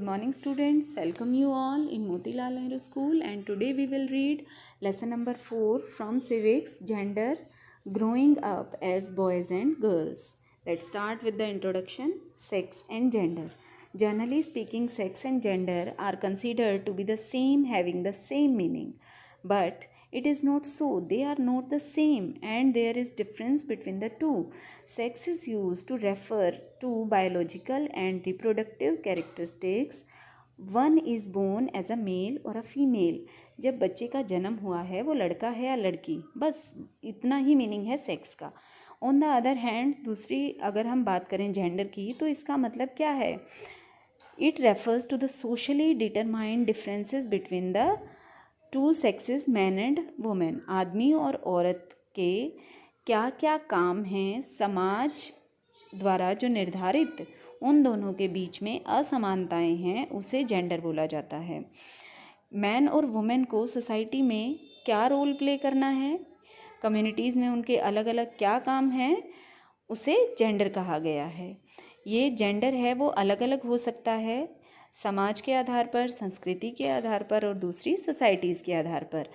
good morning students. Welcome you all in Motilal Nehru School, and today we will read lesson number 4 from civics, gender, growing up as boys and girls. Let's start with the introduction. Sex and gender. Generally speaking, sex and gender are considered to be the same, having the same meaning, but it is not so. They are not the same, and there is difference between the two. Sex is used to refer to biological and reproductive characteristics. One is born as a male or a female. जब बच्चे का जन्म हुआ है वो लड़का है या लड़की, बस इतना ही मीनिंग है सेक्स का. ऑन द अदर हैंड, दूसरी अगर हम बात करें जेंडर की, तो इसका मतलब क्या है? It refers to the socially determined differences between the two sexes, man and women. आदमी और औरत के क्या क्या काम हैं समाज द्वारा जो निर्धारित, उन दोनों के बीच में असमानताएं हैं, उसे जेंडर बोला जाता है. मैन और वुमेन को सोसाइटी में क्या रोल प्ले करना है, कम्युनिटीज़ में उनके अलग अलग क्या काम हैं, उसे जेंडर कहा गया है. ये जेंडर है वो अलग अलग हो सकता है समाज के आधार पर, संस्कृति के आधार पर और दूसरी सोसाइटीज़ के आधार पर.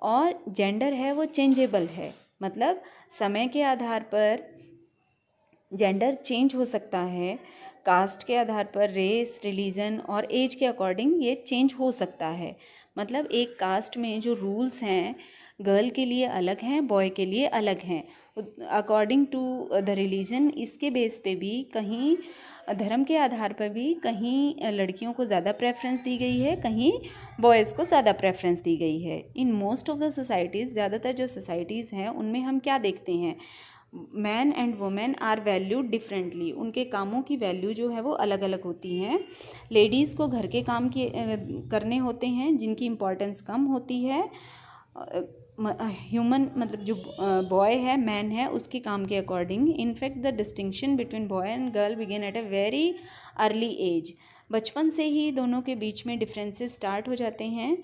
और जेंडर है वो चेंजेबल है, मतलब समय के आधार पर जेंडर चेंज हो सकता है. कास्ट के आधार पर, रेस, रिलीजन और एज के अकॉर्डिंग ये चेंज हो सकता है. मतलब एक कास्ट में जो रूल्स हैं गर्ल के लिए अलग हैं, बॉय के लिए अलग हैं. अकॉर्डिंग टू द रिलीजन, इसके बेस पे भी, कहीं धर्म के आधार पर भी, कहीं लड़कियों को ज़्यादा प्रेफरेंस दी गई है, कहीं बॉयज़ को ज़्यादा प्रेफरेंस दी गई है. In most of the societies, ज़्यादातर जो सोसाइटीज़ हैं उनमें हम क्या देखते हैं? Man and women are valued differently. उनके कामों की वैल्यू जो है वो अलग अलग होती हैं. लेडीज़ को घर के काम करने होते हैं जिनकी इम्पोर्टेंस कम होती है. ह्यूमन मतलब जो बॉय है, मैन है, उसके काम के according. In fact the distinction between boy and girl begin at a very early age. बचपन से ही दोनों के बीच में डिफरेंसेस स्टार्ट हो जाते हैं.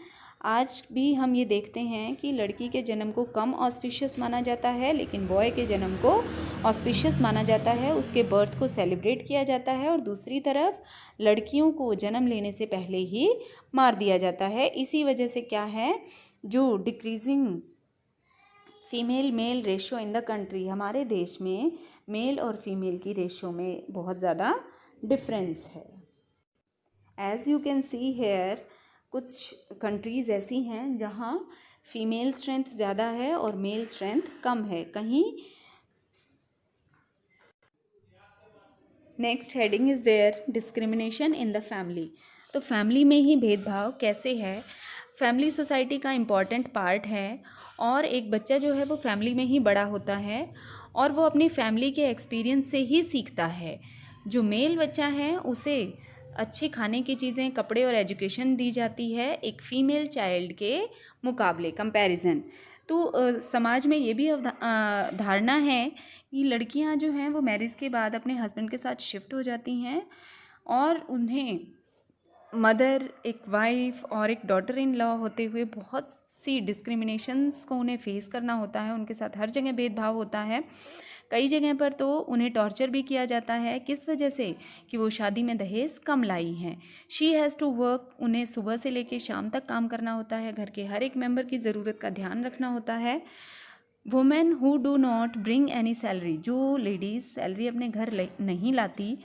आज भी हम ये देखते हैं कि लड़की के जन्म को कम ऑस्पिशियस माना जाता है, लेकिन बॉय के जन्म को ऑस्पिशियस माना जाता है. उसके बर्थ को सेलिब्रेट किया जाता है. और दूसरी तरफ लड़कियों को जन्म लेने से पहले ही मार दिया जाता है. इसी वजह से क्या है, जो decreasing female male ratio in the country, हमारे देश में मेल और फीमेल की रेशो में बहुत ज़्यादा डिफरेंस है. As you can see here, कुछ कंट्रीज़ ऐसी हैं जहाँ फीमेल स्ट्रेंथ ज़्यादा है और मेल स्ट्रेंथ कम है. कहीं next heading is there discrimination in the family. तो फैमिली में ही भेदभाव कैसे है? फैमिली सोसाइटी का इम्पॉर्टेंट पार्ट है, और एक बच्चा जो है वो फैमिली में ही बड़ा होता है और वो अपनी फैमिली के एक्सपीरियंस से ही सीखता है. जो मेल बच्चा है उसे अच्छे खाने की चीज़ें, कपड़े और एजुकेशन दी जाती है एक फ़ीमेल चाइल्ड के मुकाबले, कंपैरिजन. तो समाज में ये भी धारणा है कि लड़कियां जो हैं वो मैरिज के बाद अपने हस्बैंड के साथ शिफ्ट हो जाती हैं और उन्हें मदर, एक वाइफ और एक डॉटर इन लॉ होते हुए बहुत सी डिस्क्रिमिनेशंस को उन्हें फेस करना होता है. उनके साथ हर जगह भेदभाव होता है. कई जगह पर तो उन्हें टॉर्चर भी किया जाता है. किस वजह से? कि वो शादी में दहेज कम लाई हैं. She has to work. उन्हें सुबह से लेकर शाम तक काम करना होता है. घर के हर एक मेंबर की ज़रूरत का ध्यान रखना होता है. Women who do not bring any salary, जो लेडीज़ सैलरी अपने घर नहीं लाती,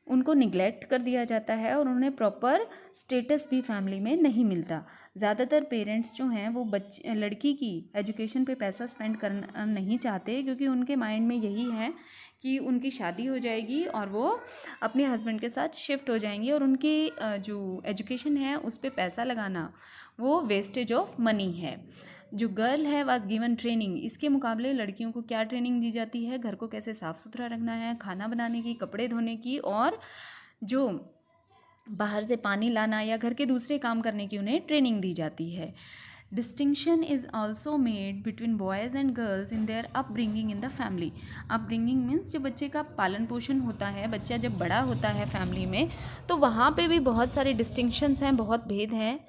उनको निगलेक्ट कर दिया जाता है और उन्हें प्रॉपर स्टेटस भी फैमिली में नहीं मिलता. ज़्यादातर पेरेंट्स जो हैं वो लड़की की एजुकेशन पे पैसा स्पेंड करना नहीं चाहते, क्योंकि उनके माइंड में यही है कि उनकी शादी हो जाएगी और वो अपने हस्बैंड के साथ शिफ्ट हो जाएंगी, और उनकी जो एजुकेशन है उस पर पैसा लगाना वो वेस्टेज ऑफ मनी है. जो गर्ल है वाज गिवन ट्रेनिंग. इसके मुकाबले लड़कियों को क्या ट्रेनिंग दी जाती है? घर को कैसे साफ़ सुथरा रखना है, खाना बनाने की, कपड़े धोने की, और जो बाहर से पानी लाना या घर के दूसरे काम करने की उन्हें ट्रेनिंग दी जाती है. Distinction is also made between boys and girls in their upbringing in the family. Upbringing means जो बच्चे का पालन पोषण होता है, बच्चा जब बड़ा होता है फैमिली में, तो वहाँ पे भी बहुत सारे डिस्टिंक्शंस हैं, बहुत भेद हैं.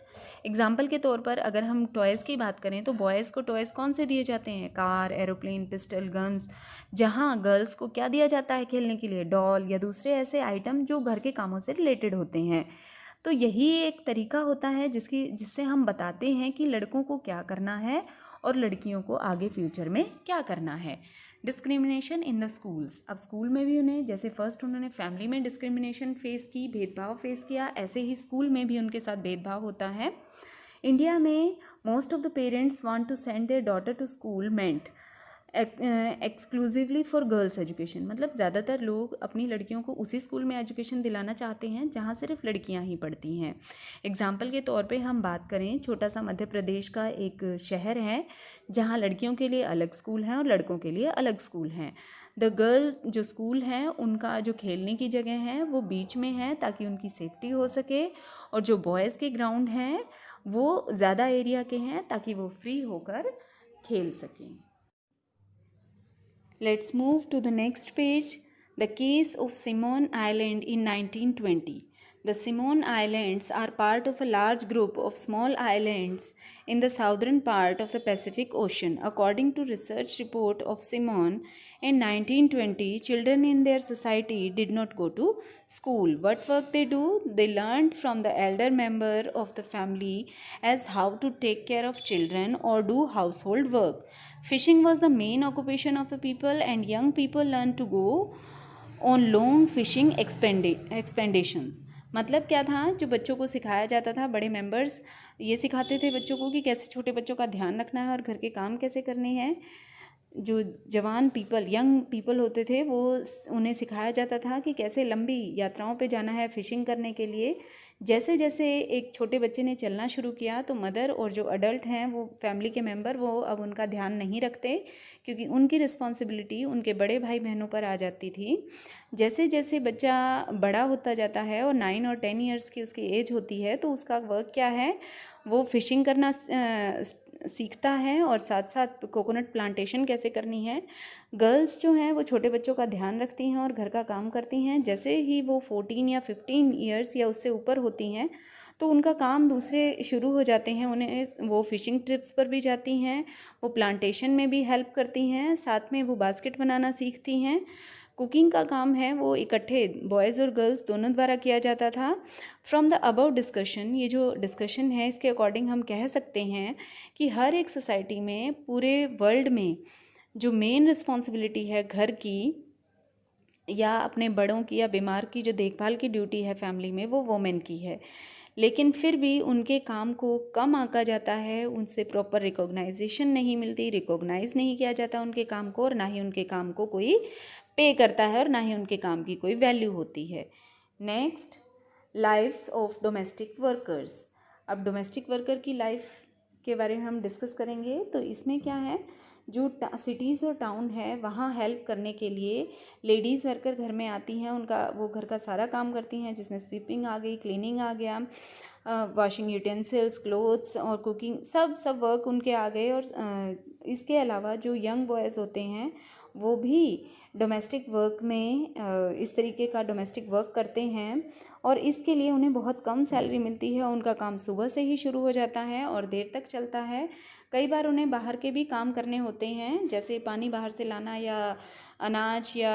एग्जाम्पल के तौर पर अगर हम टॉयज़ की बात करें तो बॉयज़ को टॉयज़ कौन से दिए जाते हैं, कार, एरोप्लेन, पिस्टल, गन्स, जहाँ गर्ल्स को क्या दिया जाता है खेलने के लिए, डॉल या दूसरे ऐसे आइटम जो घर के कामों से रिलेटेड होते हैं। तो यही एक तरीका होता है जिससे हम बताते हैं कि लड़कों को क्या करना है और लड़कियों को आगे फ्यूचर में क्या करना है। डिस्क्रिमिनेशन इन द स्कूल्स, अब स्कूल में भी उन्हें जैसे फर्स्ट उन्होंने फैमिली में डिस्क्रिमिनेशन फेस की, भेदभाव फेस किया, ऐसे ही स्कूल में भी उनके साथ भेदभाव होता है। इंडिया में most of the parents want to send their daughter to school meant exclusively for girls education, मतलब ज़्यादातर लोग अपनी लड़कियों को उसी स्कूल में एजुकेशन दिलाना चाहते हैं जहाँ सिर्फ लड़कियाँ ही पढ़ती हैं। एग्जाम्पल के तौर पे हम बात करें, छोटा सा मध्य प्रदेश का एक शहर है जहाँ लड़कियों के लिए अलग स्कूल हैं और लड़कों के लिए अलग स्कूल हैं। द गर्ल जो स्कूल हैं उनका जो खेलने की जगह है वो बीच में है ताकि उनकी सेफ्टी हो सके, और जो बॉयज़ के ग्राउंड हैं वो ज़्यादा एरिया के हैं ताकि वो फ्री होकर खेल सकें। Let's move to the next page. The case of Simon Island in 1920. The Simon Islands are part of a large group of small islands in the southern part of the Pacific Ocean. According to research report of Simon, in 1920, children in their society did not go to school. What work they do? They learned from the elder member of the family as how to take care of children or do household work. Fishing was the main occupation of the people, and young people learned to go on long fishing expeditions. मतलब क्या था, जो बच्चों को सिखाया जाता था, बड़े मेंबर्स ये सिखाते थे बच्चों को कि कैसे छोटे बच्चों का ध्यान रखना है और घर के काम कैसे करने हैं। जो जवान पीपल, यंग पीपल होते थे, वो उन्हें सिखाया जाता था कि कैसे लंबी यात्राओं पे जाना है फिशिंग करने के लिए। जैसे जैसे एक छोटे बच्चे ने चलना शुरू किया तो मदर और जो अडल्ट हैं वो फैमिली के मेंबर वो अब उनका ध्यान नहीं रखते, क्योंकि उनकी रिस्पॉन्सिबिलिटी उनके बड़े भाई बहनों पर आ जाती थी। जैसे जैसे बच्चा बड़ा होता जाता है और 9 और 10 ईयर्स की उसकी एज होती है तो उसका वर्क क्या है, वो फिशिंग करना सीखता है और साथ साथ कोकोनट प्लांटेशन कैसे करनी है। गर्ल्स जो हैं वो छोटे बच्चों का ध्यान रखती हैं और घर का काम करती हैं। जैसे ही वो 14 या 15 ईयर्स या उससे ऊपर होती हैं तो उनका काम दूसरे शुरू हो जाते हैं। उन्हें वो फिशिंग ट्रिप्स पर भी जाती हैं, वो प्लांटेशन में भी हेल्प करती हैं, साथ में वो बास्केट बनाना सीखती हैं। कुकिंग का काम है वो इकट्ठे बॉयज़ और गर्ल्स दोनों द्वारा किया जाता था। फ्रॉम द अबव डिस्कशन, ये जो डिस्कशन है इसके अकॉर्डिंग हम कह सकते हैं कि हर एक सोसाइटी में, पूरे वर्ल्ड में जो मेन रिस्पॉन्सिबिलिटी है घर की या अपने बड़ों की या बीमार की जो देखभाल की ड्यूटी है फैमिली में, वो वोमेन की है। लेकिन फिर भी उनके काम को कम आंका जाता है, उनसे प्रॉपर रिकॉग्नाइजेशन नहीं मिलती, रिकॉग्नाइज नहीं किया जाता उनके काम को, और ना ही उनके काम को कोई पे करता है और ना ही उनके काम की कोई वैल्यू होती है। Next, lifes of domestic workers. अब डोमेस्टिक वर्कर की लाइफ के बारे में हम डिस्कस करेंगे। तो इसमें क्या है, जो सिटीज़ और टाउन है वहाँ हेल्प करने के लिए लेडीज़ वर्कर घर में आती हैं, उनका वो घर का सारा काम करती हैं, जिसमें स्वीपिंग आ गई, क्लीनिंग आ गया, वॉशिंग यूटेंसिल्स, क्लोथ्स और कुकिंग, सब वर्क उनके आ गए। और इसके अलावा जो यंग बॉयज़ होते हैं वो भी डोमेस्टिक वर्क में इस तरीके का डोमेस्टिक वर्क करते हैं, और इसके लिए उन्हें बहुत कम सैलरी मिलती है। उनका काम सुबह से ही शुरू हो जाता है और देर तक चलता है। कई बार उन्हें बाहर के भी काम करने होते हैं, जैसे पानी बाहर से लाना या अनाज या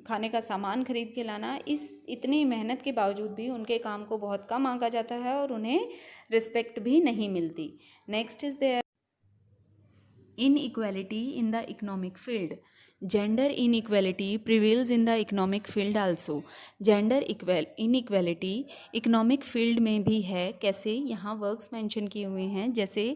खाने का सामान खरीद के लाना। इतनी मेहनत के बावजूद भी उनके काम को बहुत कम आंका जाता है और उन्हें रिस्पेक्ट भी नहीं मिलती। Next is there inequality in the economic field. Gender inequality prevails in the economic field also. Gender inequality economic field में भी है। कैसे, यहाँ वर्क्स मेंशन किए हुए हैं, जैसे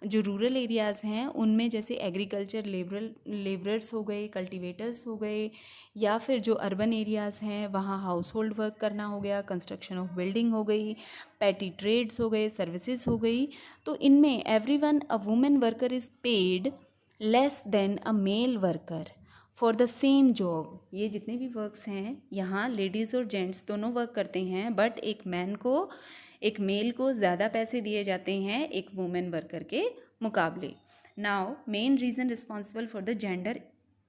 जो रूरल एरियाज़ हैं उनमें जैसे एग्रीकल्चर लेबरर्स हो गए, कल्टीवेटर्स हो गए, या फिर जो अर्बन एरियाज़ हैं वहाँ हाउस होल्ड वर्क करना हो गया, कंस्ट्रक्शन ऑफ बिल्डिंग हो गई, पैटी ट्रेड्स हो गए, सर्विसेज हो गई। तो इनमें everyone a women worker is paid less than a male worker for the same job. ये जितने भी वर्क्स हैं यहाँ लेडीज़ और जेंट्स दोनों वर्क करते हैं, बट एक मेल को ज़्यादा पैसे दिए जाते हैं एक वुमेन वर्कर के मुकाबले। Now main reason responsible for the gender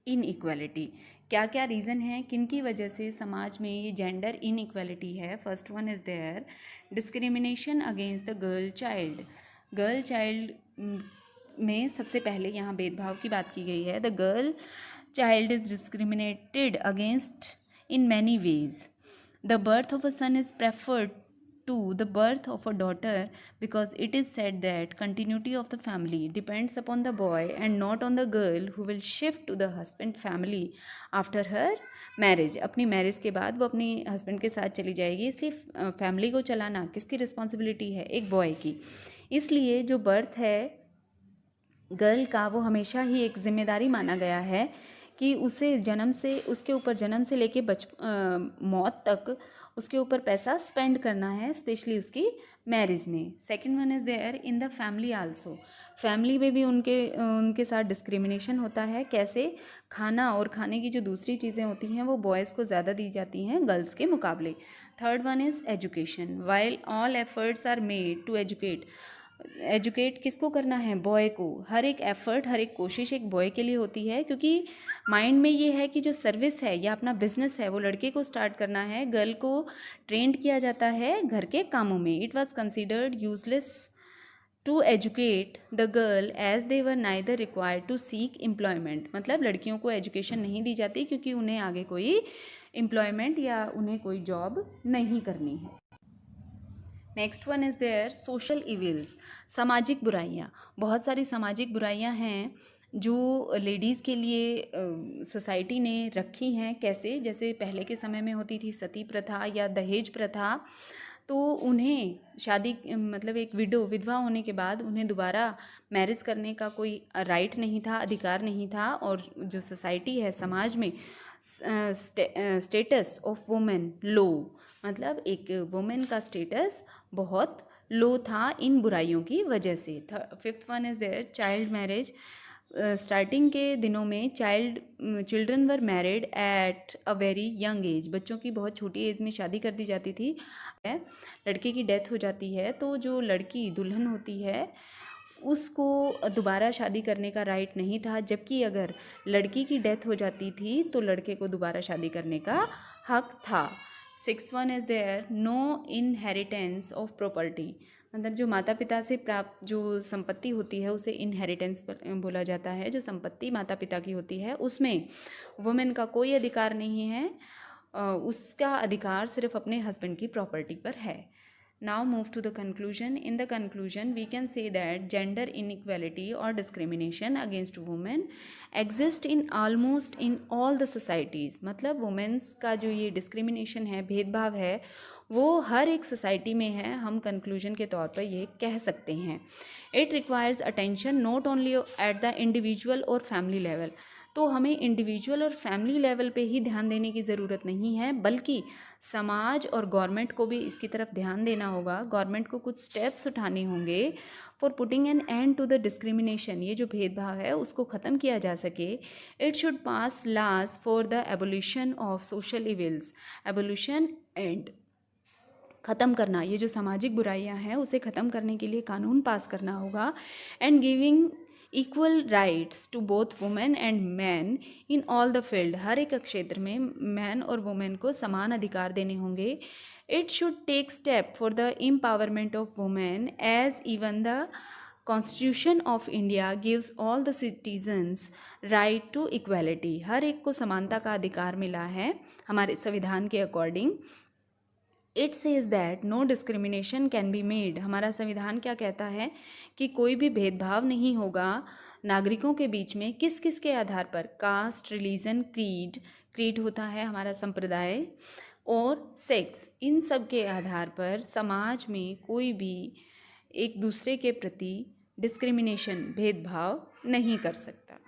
inequality. क्या क्या रीज़न है, किन की वजह से समाज में ये जेंडर इनइक्वालिटी है? First one is there discrimination against the girl child में सबसे पहले यहाँ भेदभाव की बात की गई है। The girl child is discriminated against in many ways. The birth of a son is preferred to the birth of a daughter because it is said that continuity of the family depends upon the boy and not on the girl who will shift to the husband family after her marriage. अपनी marriage के बाद वो अपनी husband के साथ चली जाएगी, इसलिए फैमिली को चलाना किसकी रिस्पॉन्सिबिलिटी है? एक बॉय की। इसलिए जो बर्थ है गर्ल का वो हमेशा ही एक जिम्मेदारी माना गया है कि उसे जन्म से उसके ऊपर जन्म से लेके मौत तक उसके ऊपर पैसा स्पेंड करना है, स्पेशली उसकी मैरिज में। Second one is there in the family also. Family में भी उनके साथ डिस्क्रिमिनेशन होता है। कैसे? खाना और खाने की जो दूसरी चीज़ें होती हैं वो बॉयज़ को ज़्यादा दी जाती हैं गर्ल्स के मुकाबले। Third one is education. While all efforts are made to educate किसको करना है? बॉय को। हर एक एफ़र्ट, हर एक कोशिश एक बॉय के लिए होती है, क्योंकि माइंड में ये है कि जो सर्विस है या अपना बिजनेस है वो लड़के को स्टार्ट करना है। गर्ल को ट्रेंड किया जाता है घर के कामों में। It was considered useless to educate the girl as they were neither required to seek employment. मतलब लड़कियों को एजुकेशन नहीं दी जाती क्योंकि उन्हें आगे कोई एम्प्लॉयमेंट या उन्हें कोई जॉब नहीं करनी है। Next one is their social evils. सामाजिक बुराइयाँ। बहुत सारी सामाजिक बुराइयाँ हैं जो लेडीज़ के लिए सोसाइटी ने रखी हैं। कैसे? जैसे पहले के समय में होती थी सती प्रथा या दहेज प्रथा, तो उन्हें शादी मतलब एक विधवा होने के बाद उन्हें दोबारा मैरिज करने का कोई राइट नहीं था, अधिकार नहीं था। और जो सोसाइटी है, समाज में स्टेटस ऑफ वुमेन लो, मतलब एक वुमेन का स्टेटस बहुत लो था इन बुराइयों की वजह से। Fifth one is their child marriage. Starting के दिनों में children were married eight a very young age. बच्चों की बहुत छोटी एज में शादी कर दी जाती थी। लड़के की डेथ हो जाती है तो जो लड़की दुल्हन होती है उसको दोबारा शादी करने का राइट नहीं था, जबकि अगर लड़की की डेथ हो जाती थी तो लड़के को दोबारा शादी करने का हक था। Six one is there no inheritance of property. मतलब जो माता पिता से प्राप्त जो संपत्ति होती है उसे इनहेरिटेंस बोला जाता है। जो संपत्ति माता पिता की होती है उसमें वुमेन का कोई अधिकार नहीं है, उसका अधिकार सिर्फ अपने हस्बैंड की प्रॉपर्टी पर है। Now move to the conclusion. In the conclusion, we can say that gender inequality or discrimination against women exist in almost in all the societies. मतलब वुमेन्स का जो ये डिस्क्रिमिनेशन है, भेदभाव है, वो हर एक सोसाइटी में है। हम कंक्लूजन के तौर पर ये कह सकते हैं। It requires attention not only at the individual और family level. तो हमें इंडिविजुअल और फैमिली लेवल पे ही ध्यान देने की ज़रूरत नहीं है, बल्कि समाज और गवर्नमेंट को भी इसकी तरफ ध्यान देना होगा। गवर्नमेंट को कुछ स्टेप्स उठाने होंगे for putting an end to the discrimination. ये जो भेदभाव है उसको ख़त्म किया जा सके। It should pass laws for the abolition of social evils. Abolition and ख़त्म करना, ये जो सामाजिक बुराइयां हैं उसे ख़त्म करने के लिए कानून पास करना होगा। And giving equal rights to both women and man in all the field. हर एक क्षेत्र में मैन और वुमेन को समान अधिकार देने होंगे। It should take step for the empowerment of women as even the constitution of India gives all the citizens right to equality. हर एक को समानता का अधिकार मिला है हमारे संविधान के according. It says that no discrimination can be made. हमारा संविधान क्या कहता है कि कोई भी भेदभाव नहीं होगा नागरिकों के बीच में। किस किस के आधार पर? कास्ट, रिलीजन, क्रीड होता है हमारा संप्रदाय, और सेक्स। इन सब के आधार पर समाज में कोई भी एक दूसरे के प्रति डिस्क्रिमिनेशन, भेदभाव नहीं कर सकता।